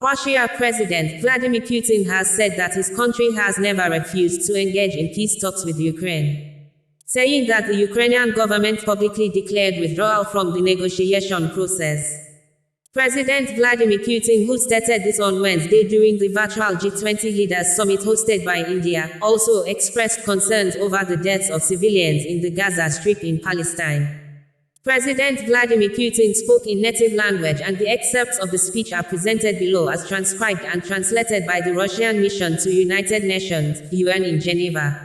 Russia President Vladimir Putin has said that his country has never refused to engage in peace talks with Ukraine, saying that the Ukrainian government publicly declared withdrawal from the negotiation process. President Vladimir Putin, who stated this on Wednesday during the virtual G20 leaders summit hosted by India, also expressed concerns over the deaths of civilians in the Gaza Strip in Palestine. President Vladimir Putin spoke in native language, and the excerpts of the speech are presented below as transcribed and translated by the Russian mission to United Nations (UN) in Geneva.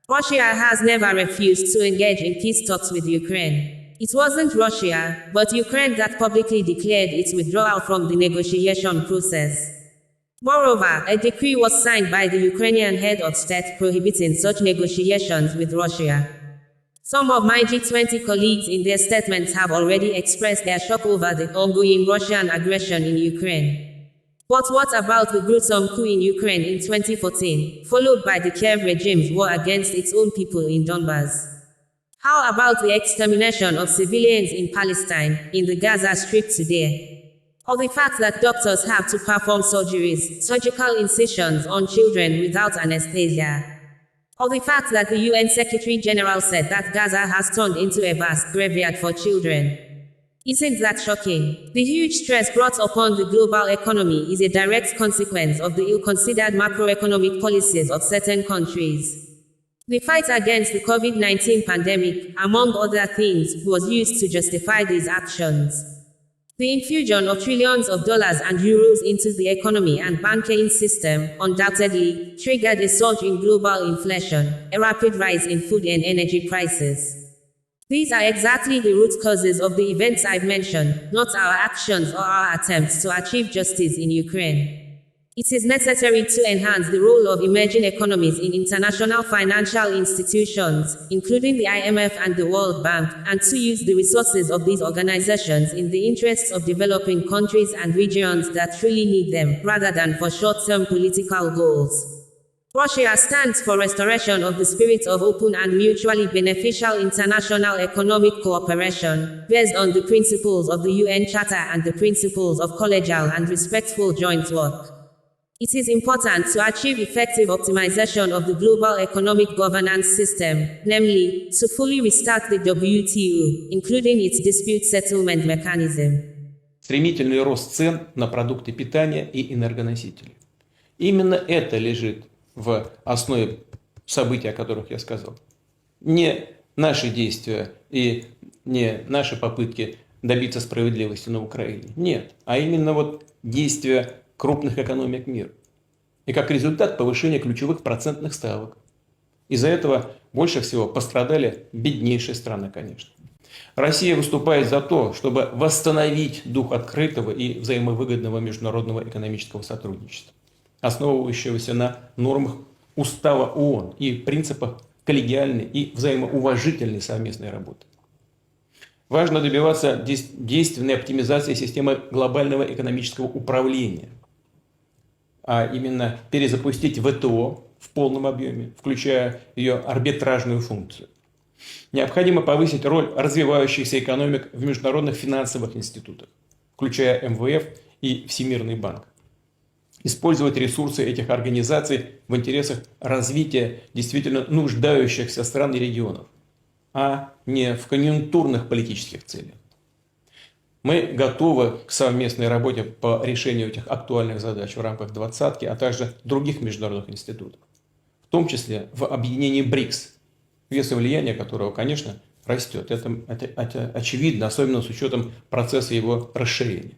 Russia has never refused to engage in peace talks with Ukraine. It wasn't Russia, but Ukraine that publicly declared its withdrawal from the negotiation process. Moreover, a decree was signed by the Ukrainian head of state prohibiting such negotiations with Russia. Some of my G20 colleagues in their statements have already expressed their shock over the ongoing Russian aggression in Ukraine. But what about the gruesome coup in Ukraine in 2014, followed by the Kiev regime's war against its own people in Donbas? How about the extermination of civilians in Palestine, in the Gaza Strip today? Or the fact that doctors have to perform surgeries, surgical incisions on children without anesthesia? Or the fact that the UN Secretary General said that Gaza has turned into a vast graveyard for children? Isn't that shocking? The huge stress brought upon the global economy is a direct consequence of the ill-considered macroeconomic policies of certain countries. The fight against the COVID-19 pandemic, among other things, was used to justify these actions. The infusion of trillions of dollars and euros into the economy and banking system undoubtedly triggered a surge in global inflation, a rapid rise in food and energy prices. These are exactly the root causes of the events I've mentioned, not our actions or our attempts to achieve justice in Ukraine. It is necessary to enhance the role of emerging economies in international financial institutions, including the IMF and the World Bank, and to use the resources of these organizations in the interests of developing countries and regions that truly need them, rather than for short-term political goals. Russia stands for restoration of the spirit of open and mutually beneficial international economic cooperation, based on the principles of the UN Charter and the principles of collegial and respectful joint work. It is important to achieve effective optimization of the global economic governance system, namely, to fully restart the WTO, including its dispute settlement mechanism. Стремительный рост цен на продукты питания и энергоносители. Именно это лежит в основе событий, о которых я сказал. Не наши действия и не наши попытки добиться справедливости на Украине. Нет, а именно действия крупных экономик мира. И как результат повышения ключевых процентных ставок. Из-за этого больше всего пострадали беднейшие страны, конечно. Россия выступает за то, чтобы восстановить дух открытого и взаимовыгодного международного экономического сотрудничества, основывающегося на нормах Устава ООН и принципах коллегиальной и взаимоуважительной совместной работы. Важно добиваться действенной оптимизации системы глобального экономического управления, а именно перезапустить ВТО в полном объеме, включая ее арбитражную функцию. Необходимо повысить роль развивающихся экономик в международных финансовых институтах, включая МВФ и Всемирный банк. Использовать ресурсы этих организаций в интересах развития действительно нуждающихся стран и регионов, а не в конъюнктурных политических целях. Мы готовы к совместной работе по решению этих актуальных задач в рамках двадцатки, а также других международных институтов, в том числе в объединении БРИКС, вес и влияние которого, конечно, растет. Это очевидно, особенно с учетом процесса его расширения.